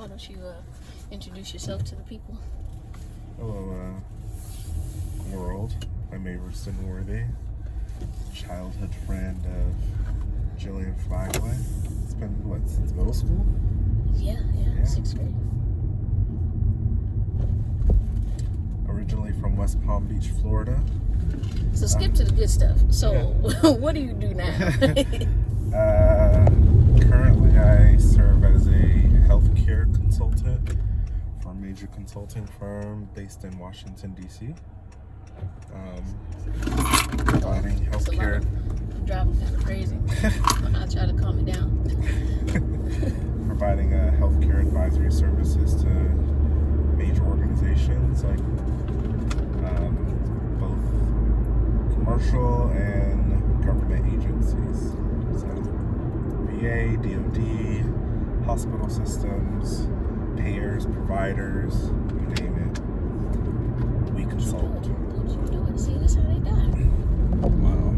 Why don't you introduce yourself to the people? Hello, world. I'm Averston Worthy, childhood friend of Jillian Flagway. It's been, since middle school? Yeah, 6th grade. Originally from West Palm Beach, Florida. So skip to the good stuff. So, what do you do now? Currently, I serve as a healthcare consultant for a major consulting firm based in Washington, D.C. Providing healthcare. I'm driving kind of crazy. I'll try to calm it down. Providing healthcare advisory services to major organizations like both commercial and government agencies. So VA, DOD, hospital systems, payers, providers, you name it. We consult. Don't you do it? See, this is how they die. Wow.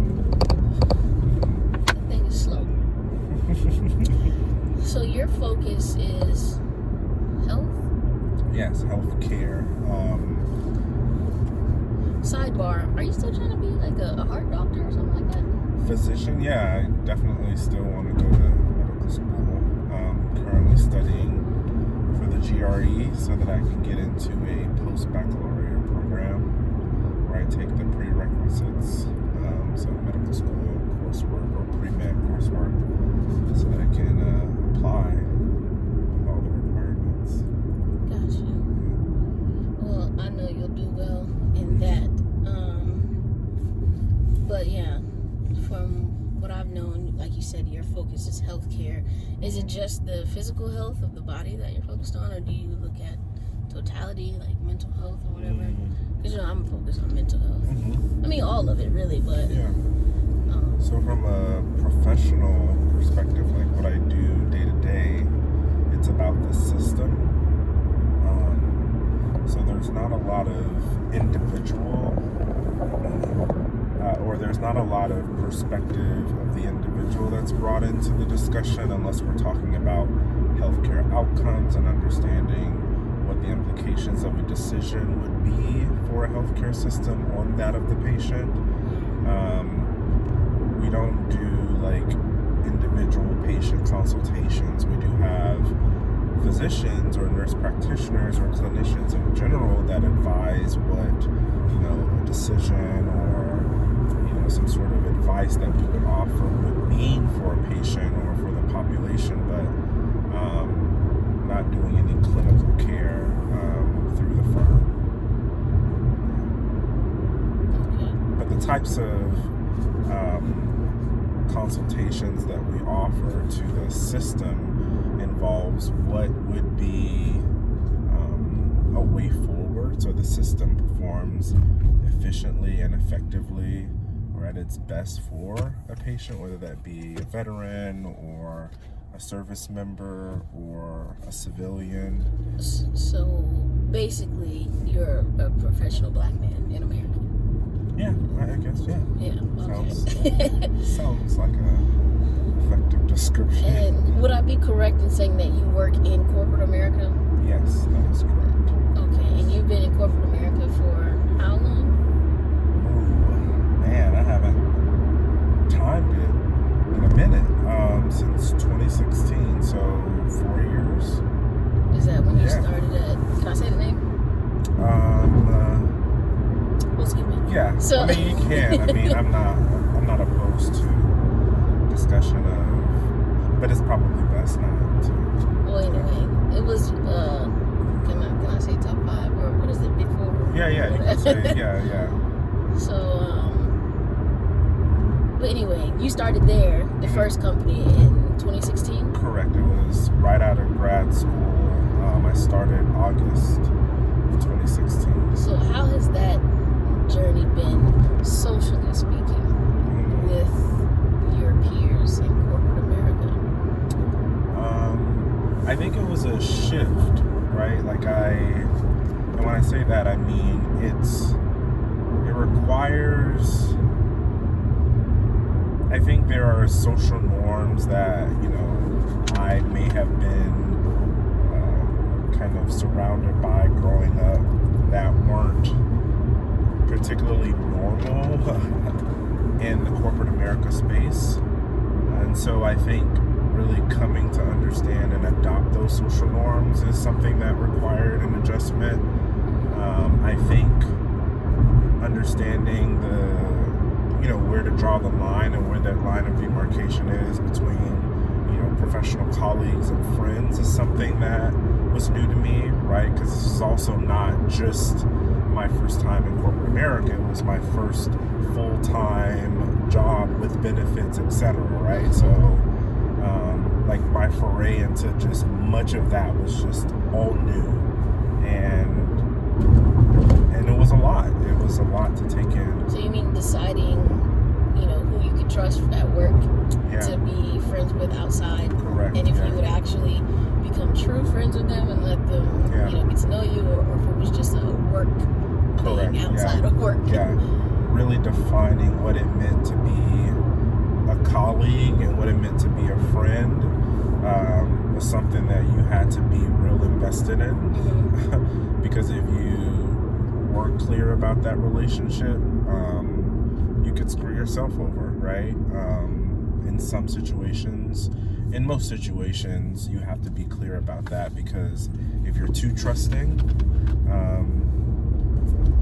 That thing is slow. So your focus is health? Yes, healthcare. Sidebar, are you still trying to be like a heart doctor or something like that? Physician, yeah, I definitely still want to go to medical school. Currently studying for the GRE so that I can get into a post-baccalaureate program where I take the prerequisites, so medical school coursework or pre-med coursework, so that I can apply all the requirements. Gotcha. Well, I know you'll do well in that. But yeah, from what I've known, like you said, your focus is healthcare. Is it just the physical health of the body that you're focused on, or do you look at totality, like mental health or whatever? Because I'm focused on mental health. I mean, all of it really, but yeah. So from a professional perspective, like what I do day to day, it's about the system. So there's not a lot of individual, or there's not a lot of perspective of the individual that's brought into the discussion unless we're talking about healthcare outcomes and understanding what the implications of a decision would be for a healthcare system on that of the patient. We don't do like individual patient consultations. We do have physicians or nurse practitioners or clinicians in general that advise what, a decision or, some sort of advice that we would offer would mean for a patient or for the population, but not doing any clinical care through the firm. okay. But the types of consultations that we offer to the system involves what would be a way forward so the system performs efficiently and effectively or at its best for a patient, whether that be a veteran or a service member or a civilian. So basically, you're a professional black man in America. Yeah, I guess, yeah. Yeah, okay. Sounds like a effective description. And would I be correct in saying that you work in corporate America? Yes, that is correct. Okay, and you've been in corporate America for how long? Ooh, man, I haven't timed it in a minute. Since 2016, so 4 years. Is that when you started at, can I say the name? Well, excuse me. Yeah, So, I mean, you can. I mean, I'm not opposed to discussion of, but it's probably best not to. Well, anyway, it was, can I say top 5, or what is it, big 4? Yeah, you can say, yeah. So, but anyway, you started there, the first company, in 2016? Correct. It was right out of grad school. I started August of 2016. So how has that journey been, socially speaking, with your peers in corporate America? I think it was a shift, right? And when I say that, I mean it requires, I think there are social norms that, I may have been kind of surrounded by growing up that weren't particularly normal in the corporate America space. And so I think really coming to understand and adopt those social norms is something that required an adjustment. I think understanding where to draw the line and where that line of demarcation is between, professional colleagues and friends is something that was new to me, right? Because this is also not just my first time in corporate America. It was my first full-time job with benefits, etc., right? So, my foray into just much of that was just all new, and it was a lot. It was a lot to take in. So you mean deciding, who you could trust at work to be friends with outside? Correct. And if you would actually become true friends with them and let them, get to know you, or if it was just a work thing outside of work. Yeah. Really defining what it meant to be a colleague and what it meant to be a friend was something that you had to be real invested in. Mm-hmm. Because if you weren't clear about that relationship, you could screw yourself over, right? In some situations, in most situations, you have to be clear about that, because if you're too trusting,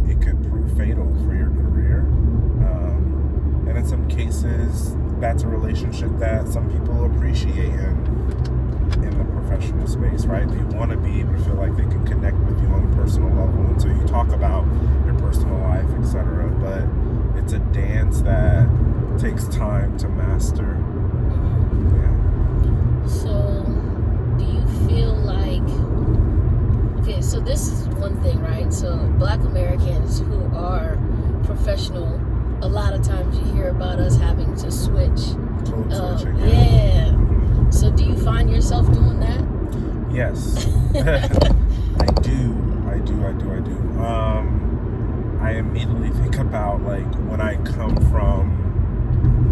it could prove fatal for your career. And in some cases, that's a relationship that some people appreciate in the professional space, right? They want to be able to feel like they can connect with you on a personal level until you talk about your personal life, etc. But it's a dance that takes time to master. Yeah. So, do you feel like... Okay, so this is one thing, right? So, Black Americans who are professional, a lot of times you hear about us having to switch. Code switching. Yeah. So do you find yourself doing that? Yes. I do. I immediately think about when I come from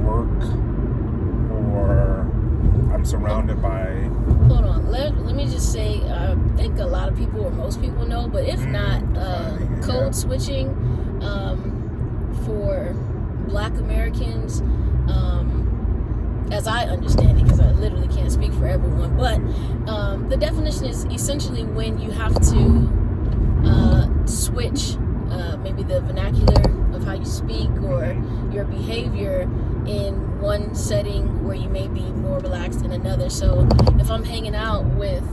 work or I'm surrounded by... Hold on. Let me just say, I think a lot of people, or most people know, but if not, code switching for Black Americans, as I understand it, because I literally can't speak for everyone, but the definition is essentially when you have to switch maybe the vernacular of how you speak or your behavior in one setting where you may be more relaxed in another. So if I'm hanging out with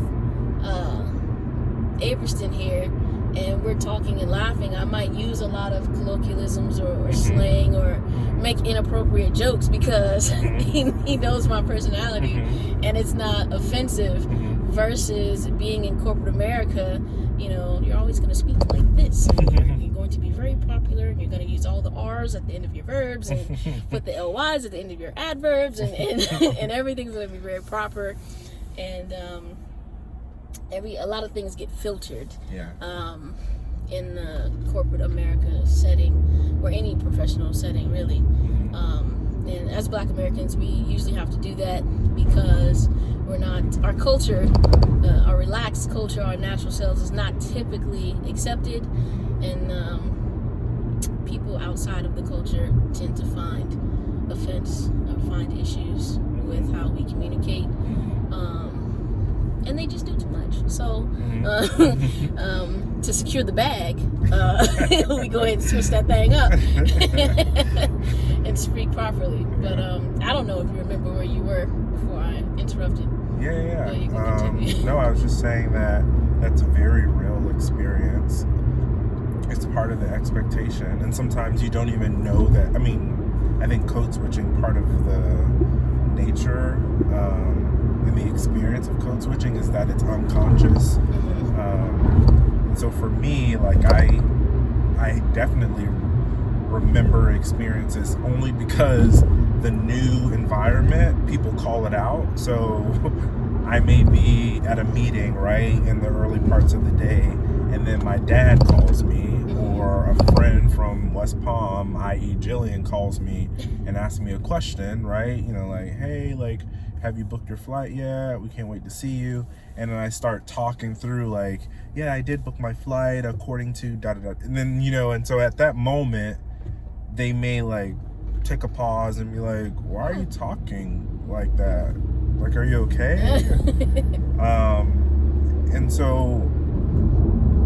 Averston here and we're talking and laughing, I might use a lot of colloquialisms or slang or make inappropriate jokes because he knows my personality and it's not offensive, versus being in corporate America, you're always going to speak like this. You're going to be very popular, and you're going to use all the R's at the end of your verbs and put the LYs at the end of your adverbs, and everything's going to be very proper. And a lot of things get filtered. In the corporate America setting, or any professional setting, really. And as Black Americans, we usually have to do that because our culture, our relaxed culture, our natural selves is not typically accepted, and people outside of the culture tend to find offense or find issues with how we communicate. And they just do too much. So, to secure the bag, we go ahead and switch that thing up and speak properly. But I don't know if you remember where you were before I interrupted. Yeah. But you can continue. No, I was just saying that that's a very real experience. It's part of the expectation, and sometimes you don't even know that. I mean, I think code switching, part of the nature and the experience of code switching is that it's unconscious. And so for me, I definitely remember experiences only because the new environment, people call it out. So I may be at a meeting, right, in the early parts of the day, and then my dad calls me, or a friend from West Palm, i.e. Jillian, calls me and asks me a question, right? Hey, have you booked your flight yet? We can't wait to see you. And then I start talking through like, yeah, I did book my flight according to da da da. And then, and so at that moment, they may like take a pause and be like, why are you talking like that? Like, are you okay? And so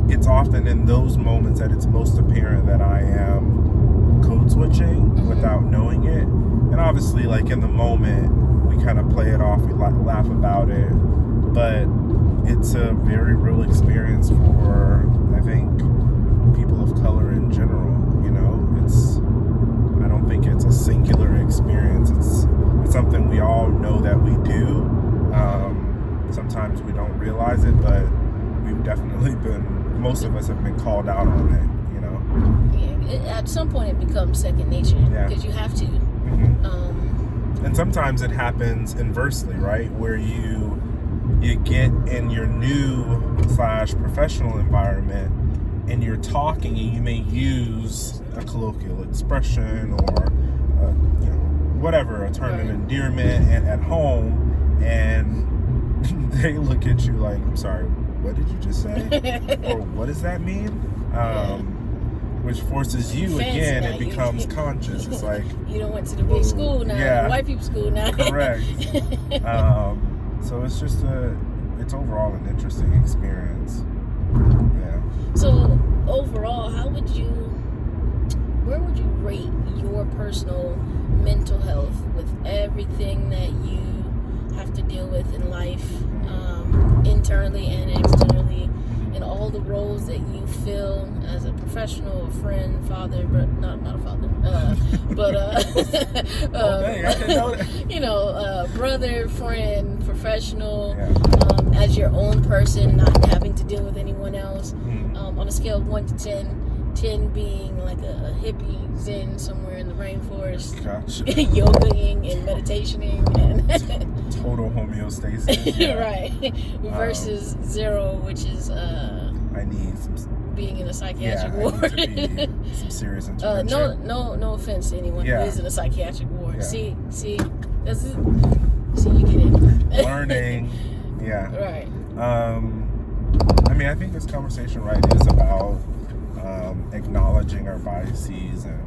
it's often in those moments that it's most apparent that I am code switching without knowing it. And obviously, like in the moment, we kind of play it off, we laugh about it, but it's a very real experience for, I think, people of color in general. I don't think it's a singular experience. It's something we all know that we do. Sometimes we don't realize it, but we've definitely most of us have been called out on it, Yeah, at some point it becomes second nature, because you have to. And sometimes it happens inversely, right? Where you get in your new / professional environment and you're talking and you may use a colloquial expression or whatever, a term of endearment at home, and they look at you like, I'm sorry, what did you just say? Or what does that mean? Which forces you again, it becomes conscious. It's like, you don't went to the big school now, white people school now. Correct. So it's just it's overall an interesting experience. Yeah. So overall, where would you rate your personal mental health with everything that you have to deal with in life, internally and externally, and all the roles that you fill as a professional, a friend, father, but not a father, but dang, I didn't know that. brother, friend, professional, as your own person, not having to deal with anyone else. On a scale of 1 to 10 being like a hippie zen somewhere in the rainforest, Gotcha. yogaing and meditationing and total homeostasis. Right. Versus 0, which is I need some being in a psychiatric I ward. need to be some serious intervention. No offense to anyone who is in a psychiatric ward. Yeah. See, that's it. See, you get it. Learning. Yeah. Right. I think this conversation, right, is about acknowledging our biases and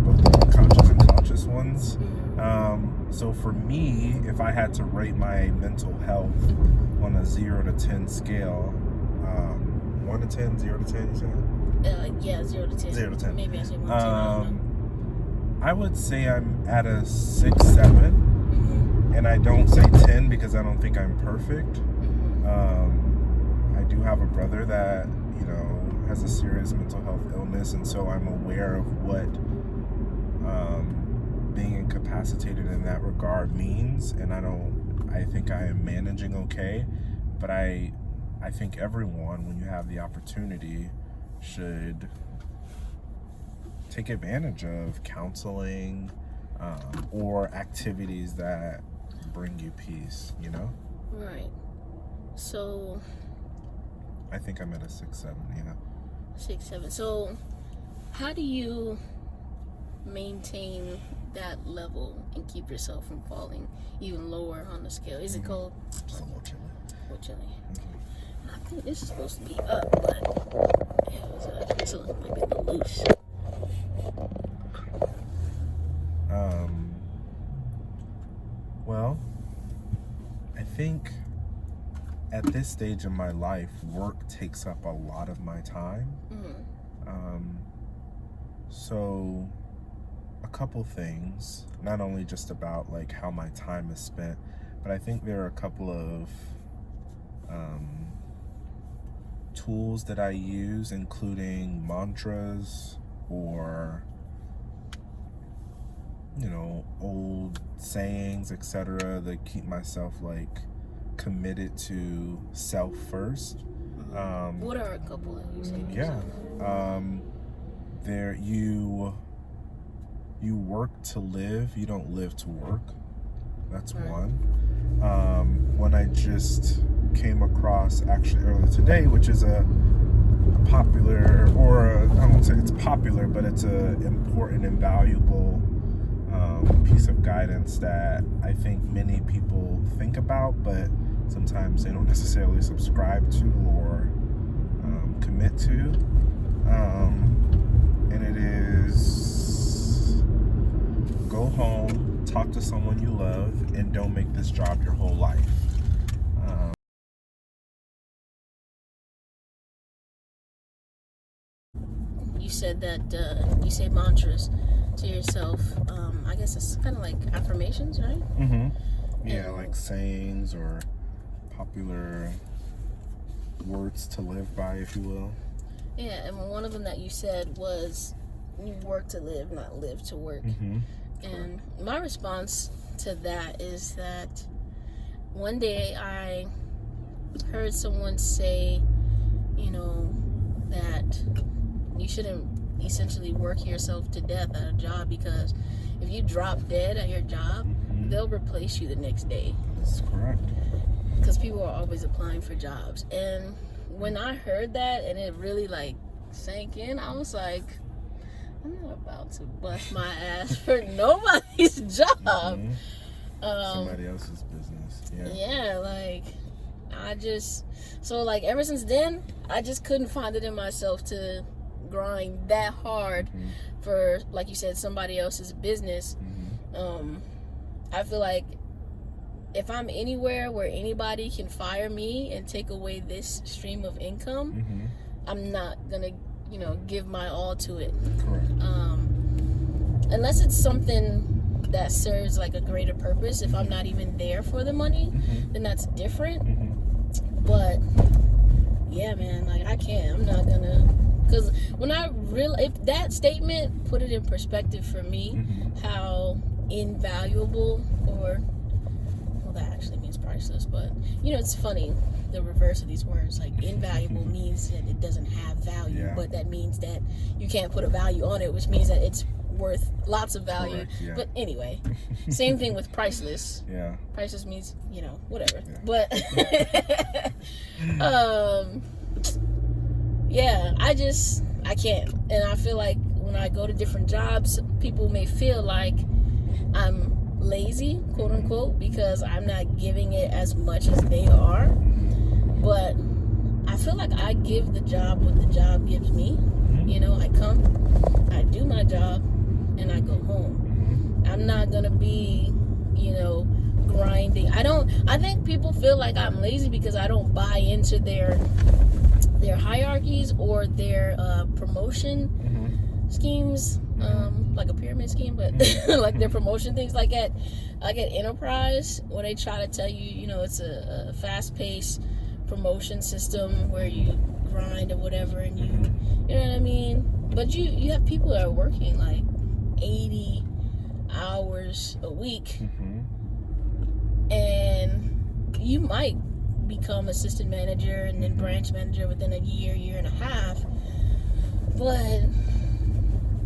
both the unconscious and conscious ones. So for me, if I had to rate my mental health on a 0 to 10 scale, 1 to 10, 0 to 10, you said? 0 to 10. 0 to 10. Maybe I said 1 to 10. I would say I'm at a 6, 7, and I don't say 10 because I don't think I'm perfect. I do have a brother that has a serious mental health illness, and so I'm aware of what being incapacitated in that regard means, and I think I am managing okay, but I think everyone, when you have the opportunity, should take advantage of counseling or activities that bring you peace, Right. So I think I'm at a 6, 7, 6, 7. So how do you maintain that level and keep yourself from falling even lower on the scale? Is it cold? Just a little chilly. A little chilly. I think this is supposed to be up, but it's might be a little loose. Well, I think at this stage in my life, work takes up a lot of my time. So a couple things, not only just about like how my time is spent, but I think there are a couple of tools that I use, including mantras or old sayings, etc., that keep myself like committed to self first. What are a couple of you say? There you work to live, you don't live to work. That's one. One I just came across actually earlier today, which is a popular, or I won't say it's popular, but it's a important and valuable piece of guidance that I think many people think about, but sometimes they don't necessarily subscribe to or commit to. And it is go home, talk to someone you love, and don't make this job your whole life. You said that you say mantras to yourself. I guess it's kind of like affirmations, right? Yeah, like sayings or popular words to live by, if you will. Yeah, and one of them that you said was you work to live, not live to work. And my response to that is that one day I heard someone say, that you shouldn't essentially work yourself to death at a job, because if you drop dead at your job, they'll replace you the next day. That's correct. Because people are always applying for jobs. And when I heard that and it really sank in, I was like, I'm not about to bust my ass for nobody's job. Somebody else's business. Yeah. Ever since then, I just couldn't find it in myself to grind that hard for, like you said, somebody else's business. I feel like if I'm anywhere where anybody can fire me and take away this stream of income, I'm not gonna, give my all to it. Correct. Unless it's something that serves like a greater purpose. If I'm not even there for the money, then that's different. But yeah, man, I can't. I'm not gonna. Because if that statement put it in perspective for me, how invaluable that actually means priceless, but it's funny, the reverse of these words, like invaluable means that it doesn't have value, but that means that you can't put a value on it, which means that it's worth lots of value. Correct, yeah. But anyway, same thing with priceless. Yeah. Priceless means, whatever. Yeah. But yeah, I can't. And I feel like when I go to different jobs, people may feel like I'm lazy, quote unquote, because I'm not giving it as much as they are. But I feel like I give the job what the job gives me. I come, I do my job, and I go home. I'm not gonna be, grinding. I think people feel like I'm lazy because I don't buy into their hierarchies or their promotion schemes, like a pyramid scheme, but like their promotion things. Like at Enterprise, when they try to tell you, it's a fast-paced promotion system where you grind or whatever, and you know what I mean. But you have people that are working like 80 hours a week, and you might become assistant manager and then branch manager within a year and a half, but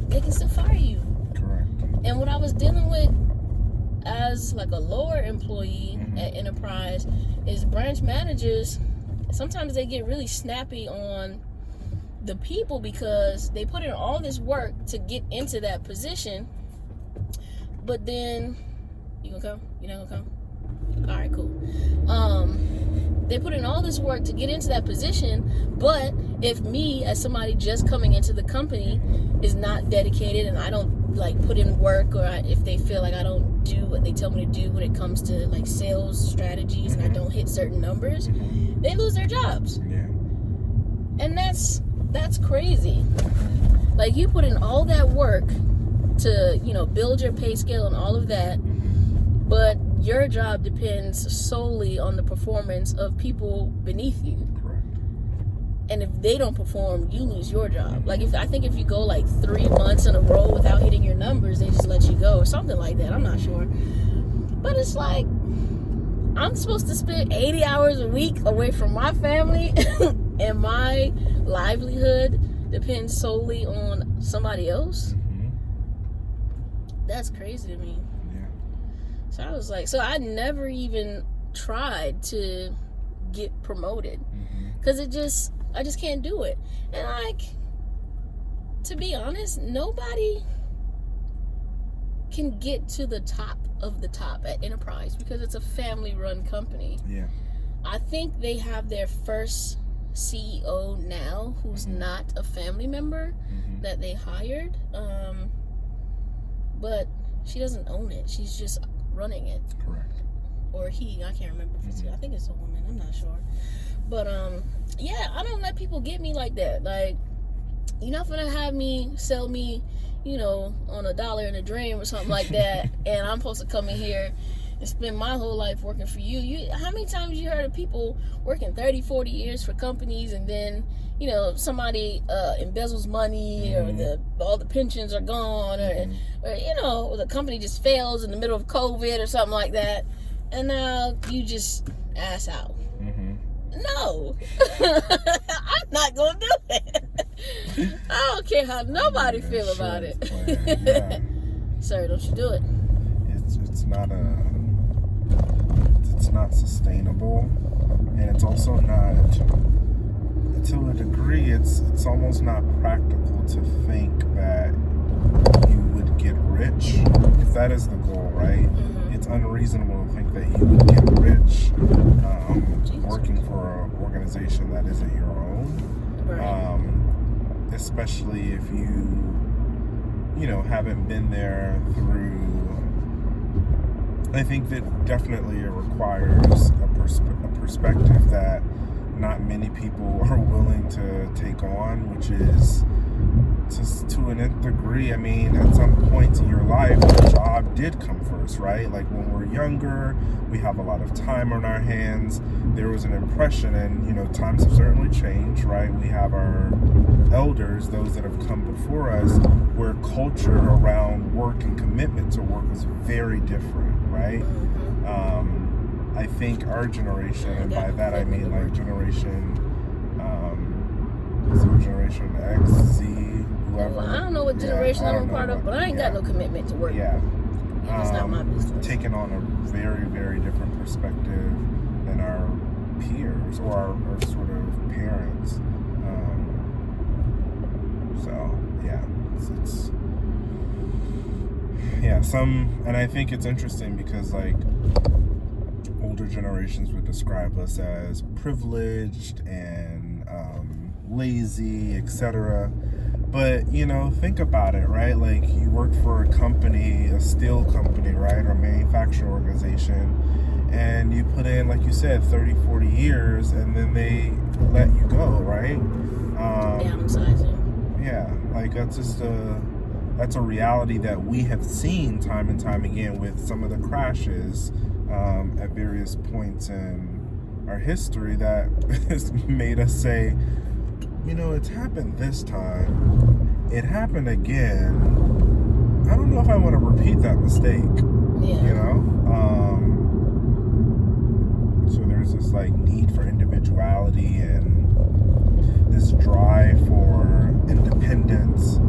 they can still fire you. Correct. And what I was dealing with as like a lower employee at Enterprise is branch managers, sometimes they get really snappy on the people because they put in all this work to get into that position, but then you gonna come? You not gonna come? All right, cool. They put in all this work to get into that position, but if me as somebody just coming into the company is not dedicated and I don't put in work, or if they feel like I don't do what they tell me to do when it comes to sales strategies and I don't hit certain numbers, they lose their jobs. Yeah. And that's crazy. You put in all that work to, build your pay scale and all of that, but your job depends solely on the performance of people beneath you. Correct. And if they don't perform, you lose your job. I think if you go 3 months in a row without hitting your numbers, they just let you go or something like that. I'm not sure. But it's I'm supposed to spend 80 hours a week away from my family and my livelihood depends solely on somebody else. That's crazy to me. So I was so I never even tried to get promoted because I just can't do it. And to be honest, nobody can get to the top of the top at Enterprise because it's a family-run company. Yeah. I think they have their first CEO now who's not a family member that they hired. But she doesn't own it. She's just running it. Correct. Or he, I can't remember if it's I think it's a woman, I'm not sure. But yeah, I don't let people get me like that. Like, you're not gonna have me sell me, you know, on $1 in a dream or something like that, and I'm supposed to come in here and spend my whole life working for you. How many times you heard of people working 30, 40 years for companies, and then, you know, somebody embezzles money, or all the pensions are gone, or you know, or the company just fails in the middle of COVID or something like that, and now you just ass out. No, I'm not gonna do it. I don't care how nobody feel about it. Yeah. Sir, don't you do it. It's not sustainable, and it's also not, to a degree, it's almost not practical to think that you would get rich if that is the goal, right? It's unreasonable to think that you would get rich working for an organization that isn't your own, especially if you know, haven't been there through. I think that definitely it requires a perspective that not many people are willing to take on, which is, to an nth degree, I mean, at some point in your life, the job did come first, right? Like, when we're younger, we have a lot of time on our hands. There was an impression, and, you know, times have certainly changed, right? We have our elders, those that have come before us, where culture around work and commitment to work was very different, right? I think our generation, and by that I mean like generation X, Z, whoever. Well, I don't know what generation I'm a part of, but I ain't got no commitment to work. Yeah. It's not my business. Taking on a very, very different perspective than our peers or our sort of parents. So yeah, it's and I think it's interesting because, like, older generations would describe us as privileged and lazy, etc. But, you know, think about it, right? Like, you work for a company, a steel company, right, or a manufacturing organization, and you put in, like you said, 30, 40 years, and then they let you go, right? Downsizing. Yeah, like, that's a reality that we have seen time and time again with some of the crashes at various points in our history that has made us say, you know, it's happened this time, it happened again, I don't know if I want to repeat that mistake. You know, so there's this, like, need for individuality and this drive for independence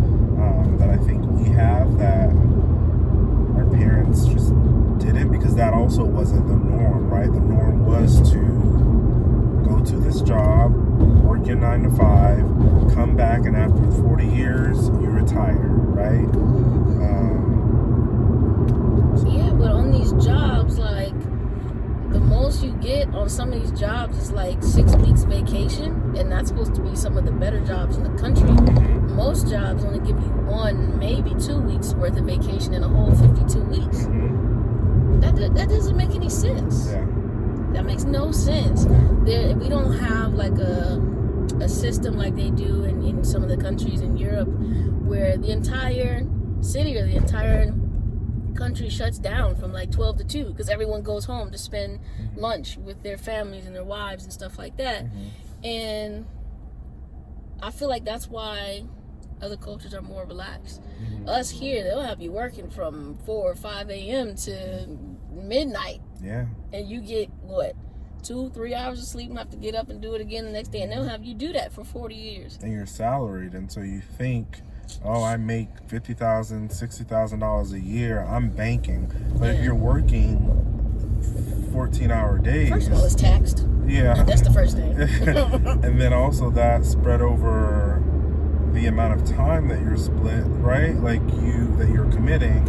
that I think we have that our parents just didn't, because that also wasn't the norm, right? The norm was to go to this job, work your 9 to 5, come back, and after 40 years, you retire, right? Yeah, but on these jobs, like, the most you get on some of these jobs is like 6 weeks vacation, and that's supposed to be some of the better jobs in the country. Most jobs only give you 1, maybe 2 weeks worth of vacation in a whole 52 weeks. That doesn't make any sense. Yeah. That makes no sense. We don't have like a system like they do in some of the countries in Europe, where the entire city or the entire country shuts down from like 12 to 2 because everyone goes home to spend lunch with their families and their wives and stuff like that. And I feel like that's why other cultures are more relaxed. Us here, they'll have you working from 4 or 5 a.m. to midnight. Yeah. And you get, what, 2-3 hours of sleep and have to get up and do it again the next day. And they'll have you do that for 40 years. And you're salaried, and so you think, oh, I make $50,000, $60,000 a year, I'm banking. But if you're working 14-hour days, first of all, it's taxed. Yeah. That's the first thing. And then also that spread over the amount of time that you're split, right? Like that you're committing.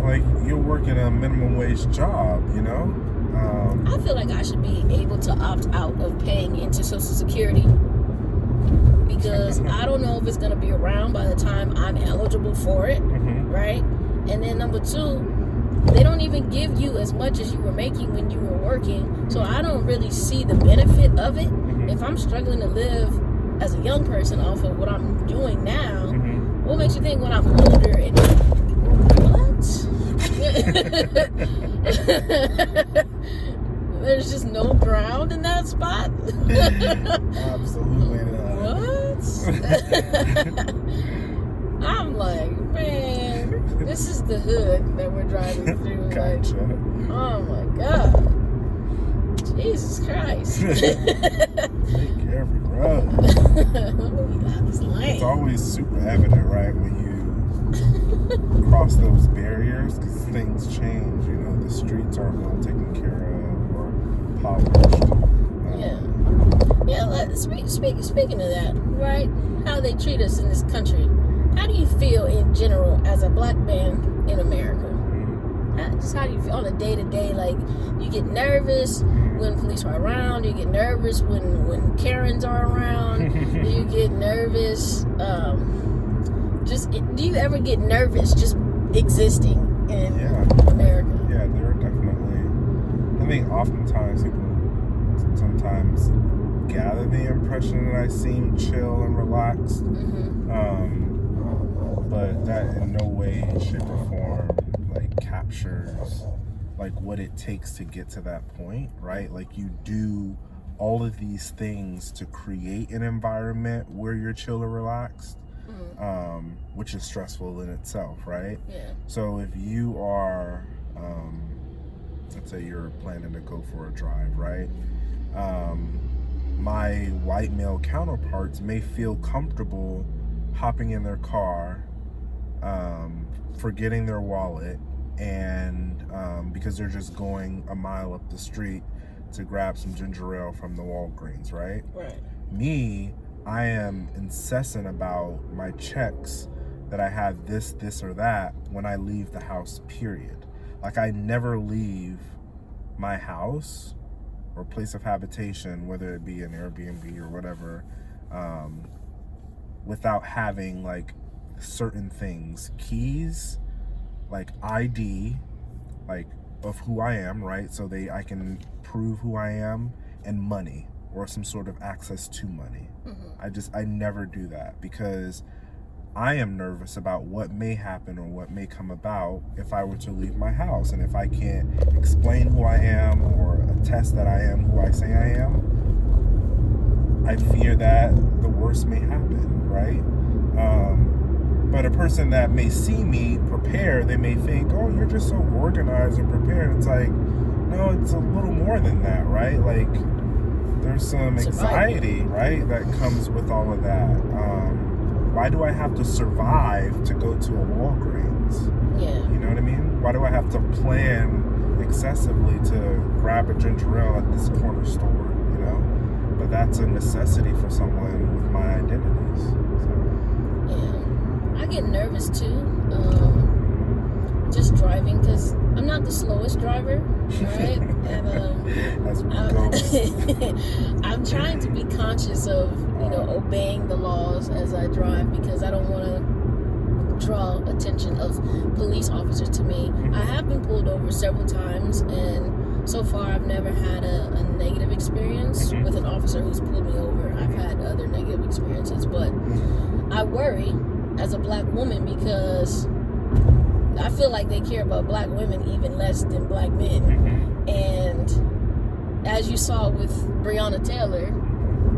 like you're working a minimum wage job, you know. I feel like I should be able to opt out of paying into Social Security because I don't know if it's going to be around by the time I'm eligible for it, right? And then number two, they don't even give you as much as you were making when you were working, so I don't really see the benefit of it. If I'm struggling to live as a young person off of what I'm doing now, what makes you think when I'm older and what? There's just no ground in that spot? Absolutely not. What? I'm like, man, this is the hood that we're driving through. Gotcha. Like, oh my God. Jesus Christ. Take every road. It's always super evident, right, when you cross those barriers, because things change. You know, the streets aren't well taken care of or polished. Speaking of that, right? How they treat us in this country. How do you feel in general as a black man in America? How do you feel on a day-to-day? Like, you get nervous when police are around. You get nervous when Karens are around. You get nervous. Do you ever get nervous just existing in America? Yeah, there are definitely. I think oftentimes people sometimes gather the impression that I seem chill and relaxed. But that in no way, shape, or form like captures like what it takes to get to that point, right? Like you do all of these things to create an environment where you're chill or relaxed, which is stressful in itself, right? Yeah. So if you are, let's say you're planning to go for a drive, right? My white male counterparts may feel comfortable hopping in their car, forgetting their wallet, and because they're just going a mile up the street to grab some ginger ale from the Walgreens, right? Right. Me, I am incessant about my checks that I have this, or that when I leave the house, period. Like I never leave my house or place of habitation, whether it be an Airbnb or whatever, without having like certain things, keys, like ID, like of who I am, right? So I can prove who I am, and money or some sort of access to money. I never do that because I am nervous about what may happen or what may come about if I were to leave my house. And if I can't explain who I am or attest that I am who I say I am, I fear that the worst may happen, right? But a person that may see me prepared, they may think, oh, you're just so organized and prepared. It's like, no, it's a little more than that, right? Like, there's some anxiety, right, that comes with all of that. Why do I have to survive to go to a Walgreens? Yeah. You know what I mean? Why do I have to plan excessively to grab a ginger ale at this corner store, you know? But that's a necessity for someone with my identities. So. Yeah. I get nervous too, just driving, because I'm not the slowest driver, right? And I'm trying to be conscious of, obeying the laws as I drive, because I don't want to draw attention of police officers to me. I have been pulled over several times, and so far I've never had a negative experience with an officer who's pulled me over. I've had other negative experiences, but I worry as a black woman because I feel like they care about black women even less than black men. And as you saw with Breonna Taylor,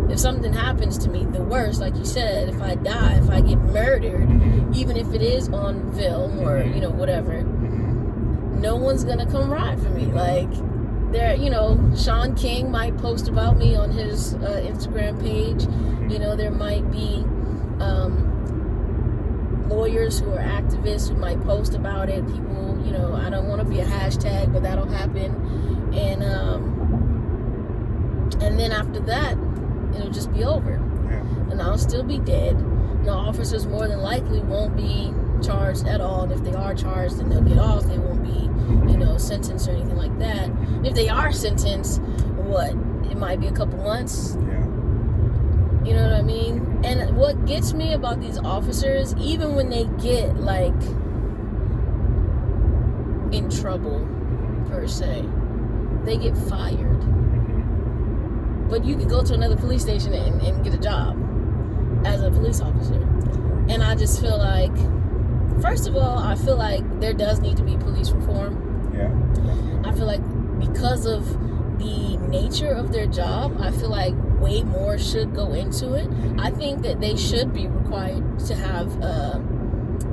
if something happens to me, the worst, like you said, if I die, if I get murdered, even if it is on film or, whatever, no one's going to come ride for me. Like, Sean King might post about me on his Instagram page. There might be lawyers who are activists who might post about it. People, I don't want to be a hashtag, but that'll happen. And then after that, it'll just be over. And I'll still be dead. The officers more than likely won't be charged at all, and if they are charged, then they'll get off. They won't be, sentenced or anything like that. If they are sentenced, it might be a couple months. Yeah. You know what I mean? And what gets me about these officers, even when they get in trouble per se, they get fired. But you could go to another police station and get a job as a police officer. And I just feel like, first of all, I feel like there does need to be police reform. Yeah. I feel like because of the nature of their job, I feel like way more should go into it. I think that they should be required to have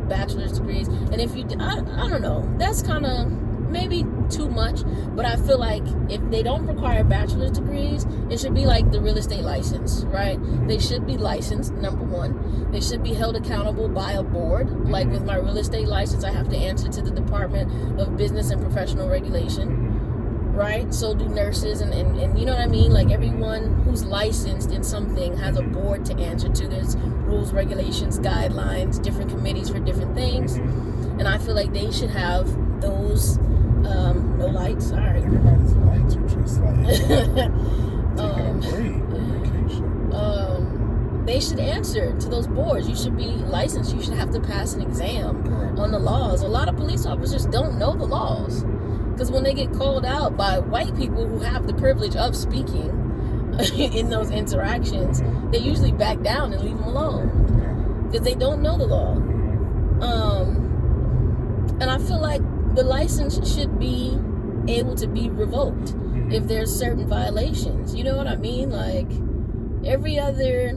bachelor's degrees. And if you, I don't know, that's kind of maybe too much, but I feel like if they don't require bachelor's degrees, it should be like the real estate license, right? They should be licensed, number one. They should be held accountable by a board. Like with my real estate license, I have to answer to the Department of Business and Professional Regulation, right? So do nurses and you know what I mean? Like everyone who's licensed in something has a board to answer to. There's rules, regulations, guidelines, different committees for different things. And I feel like they should have those, no lights, all right. Everybody's lights are just taking a vacation. They should answer to those boards. You should be licensed. You should have to pass an exam on the laws. A lot of police officers don't know the laws. Because when they get called out by white people who have the privilege of speaking in those interactions, they usually back down and leave them alone. Because they don't know the law. And I feel like the license should be able to be revoked if there's certain violations. You know what I mean? Like every other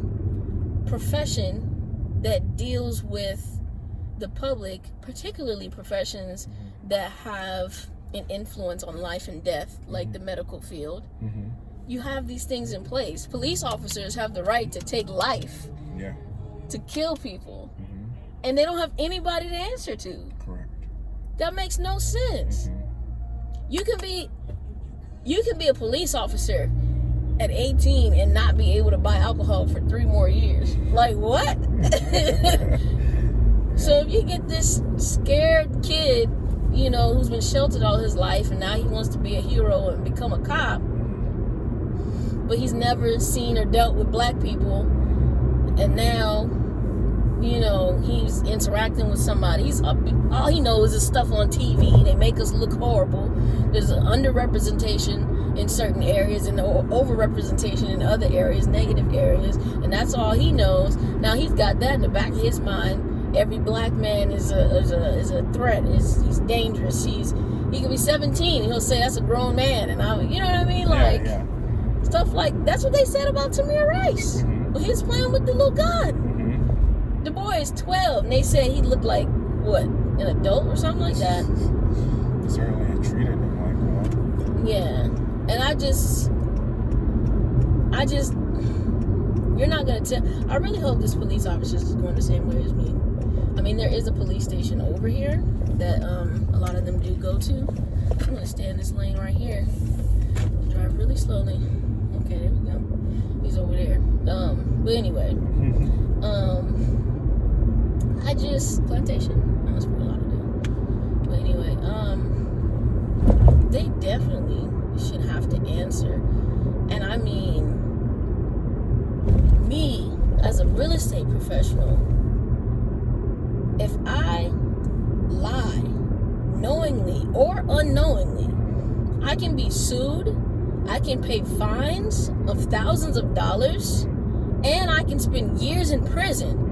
profession that deals with the public, particularly professions that have an influence on life and death, like the medical field, you have these things in place. Police officers have the right to take life, to kill people, and they don't have anybody to answer to. Correct. That makes no sense. You can be a police officer at 18 and not be able to buy alcohol for 3 more years. Like what? So if you get this scared kid, who's been sheltered all his life and now he wants to be a hero and become a cop, but he's never seen or dealt with black people, and now he's interacting with somebody. All he knows is stuff on TV. They make us look horrible. There's an underrepresentation in certain areas and overrepresentation in other areas, negative areas, and that's all he knows. Now he's got that in the back of his mind. Every black man is a threat. He's dangerous. He could be 17 and he'll say that's a grown man, and you know what I mean? Stuff like that's what they said about Tamir Rice. Well, he was playing with the little gun. The boy is 12, and they said he looked like, an adult or something like that? Certainly treated him like one. Yeah. And I just, you're not going to tell. I really hope this police officer is going the same way as me. I mean, there is a police station over here that a lot of them do go to. I'm going to stay in this lane right here. Drive really slowly. Okay, there we go. He's over there. But anyway. Plantation? No, that's where a lot of them. But anyway, they definitely should have to answer. And I mean, me as a real estate professional, if I lie knowingly or unknowingly, I can be sued, I can pay fines of thousands of dollars, and I can spend years in prison.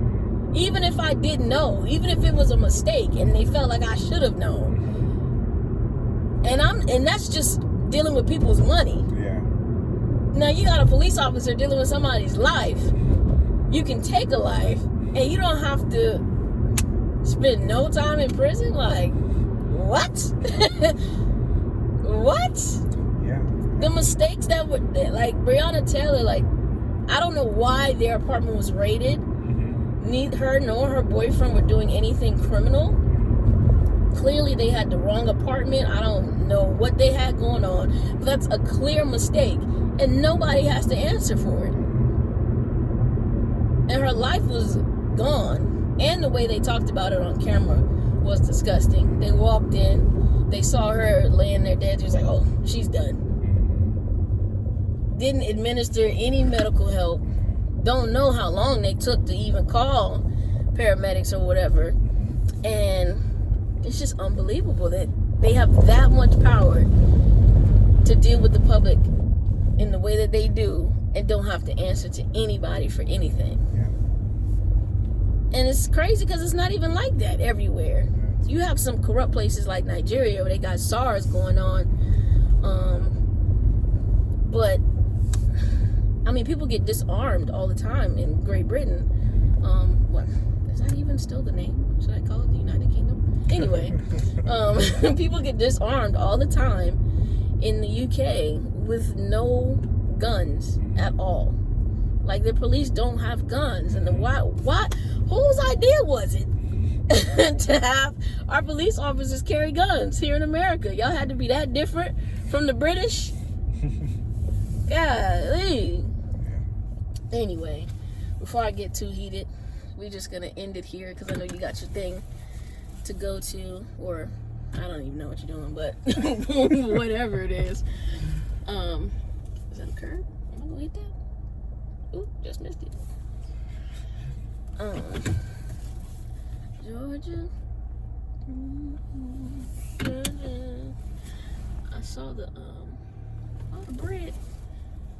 Even if I didn't know, even if it was a mistake and they felt like I should have known. And that's just dealing with people's money. Yeah. Now you got a police officer dealing with somebody's life. You can take a life and you don't have to spend no time in prison. Like, what? What? Yeah. The mistakes that were like Breonna Taylor, like, I don't know why their apartment was raided. Neither her nor her boyfriend were doing anything criminal. Clearly they had the wrong apartment. I don't know what they had going on, but that's a clear mistake, and nobody has to answer for it. And her life was gone. And the way they talked about it on camera was disgusting. They walked in, they saw her laying there dead. She was like, oh, she's done. Didn't administer any medical help. Don't know how long they took to even call paramedics or whatever. And it's just unbelievable that they have that much power to deal with the public in the way that they do and don't have to answer to anybody for anything. Yeah. And it's crazy because it's not even like that everywhere. You have some corrupt places like Nigeria where they got SARS going on. But, I mean, people get disarmed all the time in Great Britain. What? Is that even still the name? Should I call it the United Kingdom? Anyway, people get disarmed all the time in the UK with no guns at all. Like, the police don't have guns. And whose idea was it to have our police officers carry guns here in America? Y'all had to be that different from the British? Golly. Anyway, before I get too heated, we're just gonna end it here because I know you got your thing to go to, or I don't even know what you're doing, but whatever it is. Is that a curve? Am I gonna hit that? Oop, just missed it. Georgia. Georgia. I saw the bread.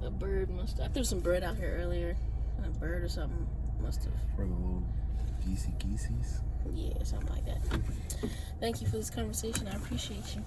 A bird I threw some bread out here earlier. A bird or something must have. For the little geesies. Yeah, something like that. Thank you for this conversation. I appreciate you.